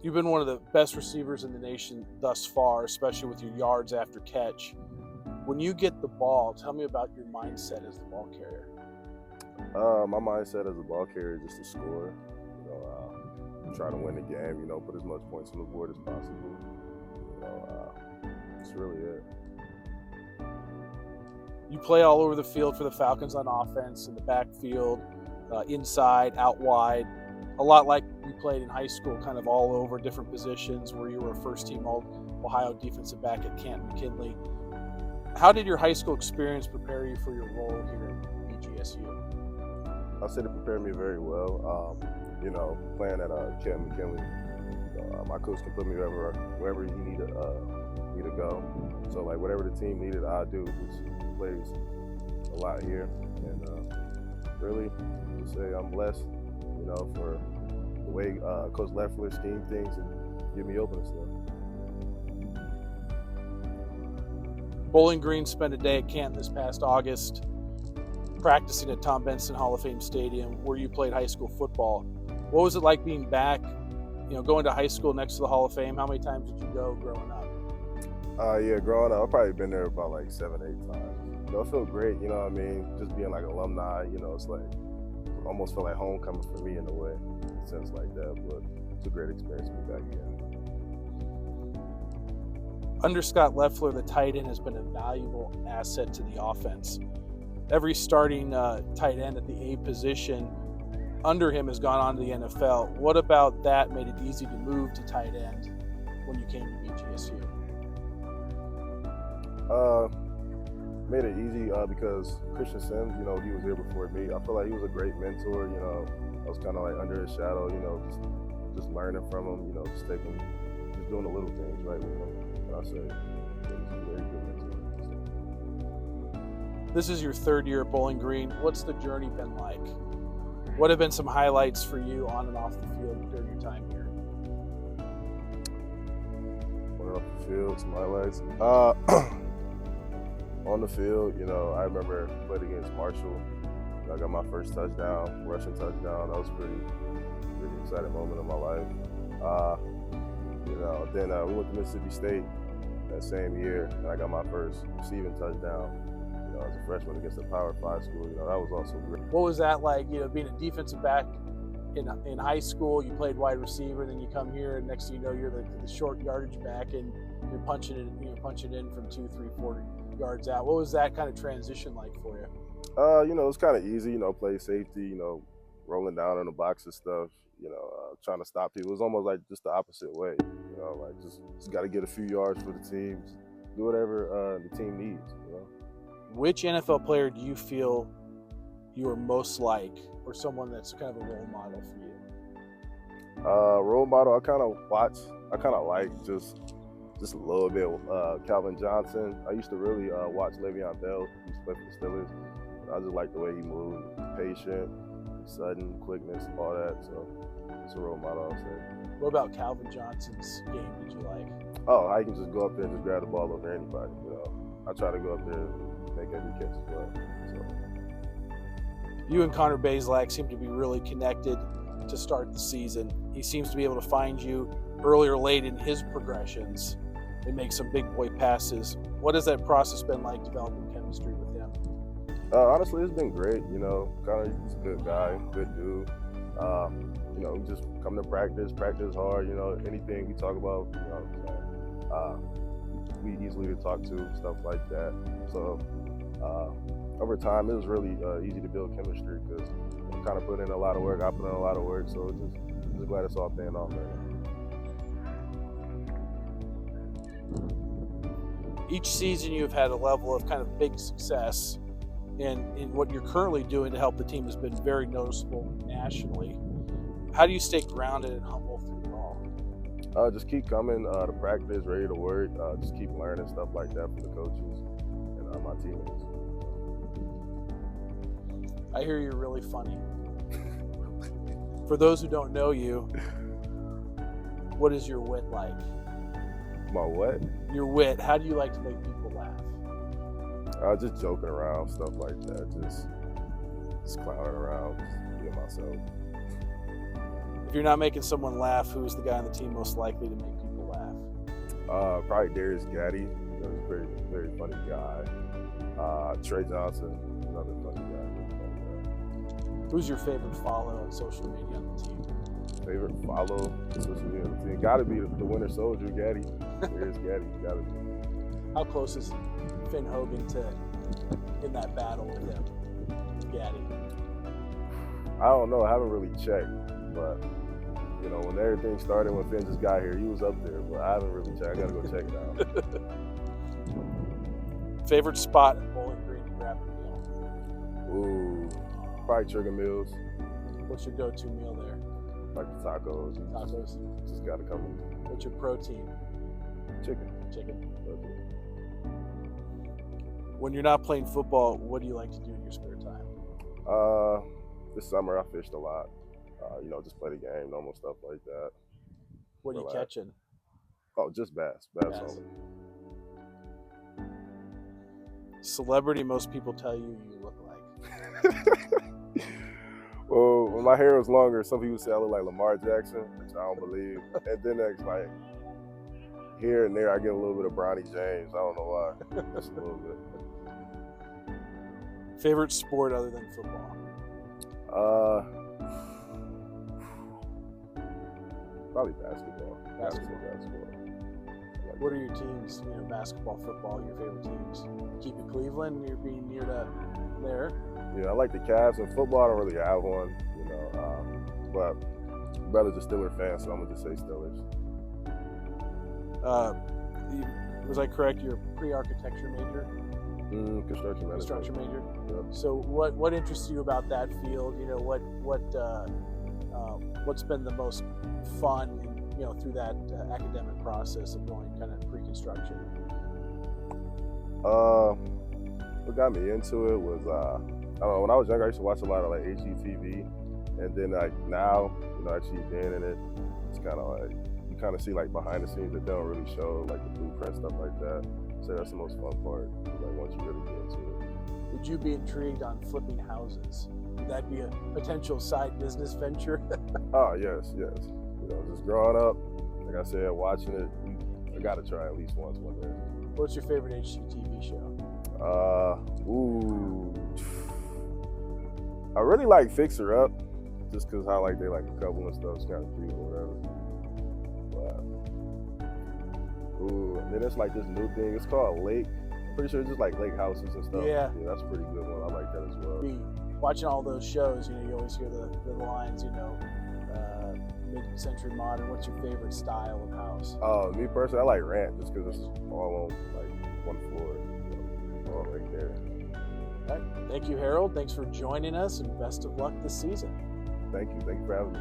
You've been one of the best receivers in the nation thus far, especially with your yards after catch. When you get the ball, tell me about your mindset as the ball carrier. My mindset as a ball carrier is just to score. Try to win the game. Put as much points on the board as possible. That's really it. You play all over the field for the Falcons on offense, in the backfield, inside, out wide. A lot like you played in high school, kind of all over different positions where you were a first-team Ohio defensive back at McKinley. How did your high school experience prepare you for your role here at BGSU? I'll say it prepared me very well. Playing at McKinley, my coach can put me wherever he needed me to go. So whatever the team needed, I do. Which plays a lot here, and really, to say I'm blessed. For the way Coach Leffler schemed things and get me open and stuff. Bowling Green spent a day at Canton this past August, practicing at Tom Benson Hall of Fame Stadium, where you played high school football. What was it like being back, going to high school next to the Hall of Fame? How many times did you go growing up? Growing up, I've probably been there about 7, 8 times. It felt great, just being alumni, it's almost felt like homecoming for me in a way, in a sense like that, but it's a great experience to be back again. Under Scott Leffler, the tight end has been a valuable asset to the offense. Every starting tight end at the A position under him has gone on to the NFL. What about that made it easy to move to tight end when you came to BGSU? Made it easy because Christian Sims, he was here before me. I feel like he was a great mentor. I was kind of under his shadow, just learning from him, just doing the little things right with him. And I say, he's a very good mentor. This is your third year at Bowling Green. What's the journey been like? What have been some highlights for you on and off the field during your time here? On and off the field, some highlights. On the field, I remember I played against Marshall. I got my first touchdown, rushing touchdown. That was a pretty exciting moment in my life. Then we went to Mississippi State that same year, and I got my first receiving touchdown. As a freshman against a Power 5 school, that was also great. What was that like? Being a defensive back in high school, you played wide receiver, and then you come here, and next thing you know, you're the short yardage back, and you're punching in from 2, 3, 4 yards out. What was that kind of transition like for you? It was kind of easy. Play safety. Rolling down in the box and stuff. Trying to stop people. It was almost like just the opposite way. Just got to get a few yards for the teams. Do whatever the team needs. Which NFL player do you feel you are most like, or someone that's kind of a role model for you? Role model, I kind of like just a little bit. Calvin Johnson. I used to really watch Le'Veon Bell. He used to play for the Steelers. I just like the way he moved, patient, sudden, quickness, all that. So it's a role model, I'll say. What about Calvin Johnson's game did you like? Oh, I can just go up there and just grab the ball over anybody. I try to go up there and make every catch as well. So. You and Connor Bazelak seem to be really connected to start the season. He seems to be able to find you early or late in his progressions and make some big boy passes. What has that process been like developing chemistry with him? Honestly, it's been great. Connor's a good guy, good dude. We just come to practice hard. Anything we talk about, we easily to talk to, stuff like that. So over time, it was really easy to build chemistry because I kind of put in a lot of work. I put in a lot of work, so just glad it's all paying off right now. Each season you've had a level of kind of big success, and in what you're currently doing to help the team has been very noticeable nationally. How do you stay grounded and humble through it all? Just keep coming to practice, ready to work. Just keep learning stuff like that from the coaches and my teammates. I hear you're really funny. For those who don't know you, what is your wit like? My what? Your wit. How do you like to make people laugh? Just joking around, stuff like that. Just clowning around, just being myself. If you're not making someone laugh, who's the guy on the team most likely to make people laugh? Probably Darius Gaddy. He's a very, very funny guy. Trey Johnson, another funny guy. Who's your favorite follow on social media on the team? Favorite follow on social media on the team? Got to be the Winter Soldier, Gaddy. Darius Gaddy. Got to be. How close is Finn Hogan to in that battle with him, Gaddy? I don't know. I haven't really checked, but you know, when everything started, when Finn just got here, he was up there. But I haven't really checked. I gotta go check it out. Favorite spot at Bowling Green to grab a meal? Ooh, probably Trigger Mills. What's your go-to meal there? Like the tacos. Tacos. Just gotta come. What's your protein? Chicken. Okay. When you're not playing football, what do you like to do in your spare time? This summer I fished a lot. You know, just play the game, normal stuff like that. What are you catching? Oh, just bass. Bass only. Celebrity most people tell you look like? Well, when my hair was longer, some people say I look like Lamar Jackson, which I don't believe. And then there's like here and there, I get a little bit of Bronny James. I don't know why. Just a little bit. Favorite sport other than football? Probably basketball. Basketball. What are your teams? You know, basketball, football. Your favorite teams? Keep it Cleveland. You're being near to there. Yeah, I like the Cavs. And football, I don't really have one. You know, but my brother's a Steelers fan, so I'm gonna just say Steelers. Was I correct? You're a pre-architecture major. Construction major. Yep. So what interests you about that field? You know, what's been the most fun, you know, through that academic process of going kind of pre-construction? What got me into it was I don't know, when I was younger, I used to watch a lot of like HGTV, and then like now, you know, actually being in it, it's kind of like you kind of see like behind the scenes that they don't really show, like the blueprint stuff like that. So that's the most fun part, like once you really get into it. Would you be intrigued on flipping houses? Would that be a potential side business venture? Oh, yes. You know, just growing up, like I said, watching it, I got to try at least once one day. What's your favorite HGTV show? I really like Fixer Up, just because how like they like a couple and stuff. It's kind of cute or whatever. And then it's like this new thing. It's called Lake. I'm pretty sure it's just like lake houses and stuff. Yeah, that's a pretty good one. I like that as well. Watching all those shows, you know, you always hear the lines, you know, mid-century modern. What's your favorite style of house? Me personally, I like ranch just because it's all on like one floor, you know, all right there. All right. Thank you, Harold. Thanks for joining us, and best of luck this season. Thank you for having me.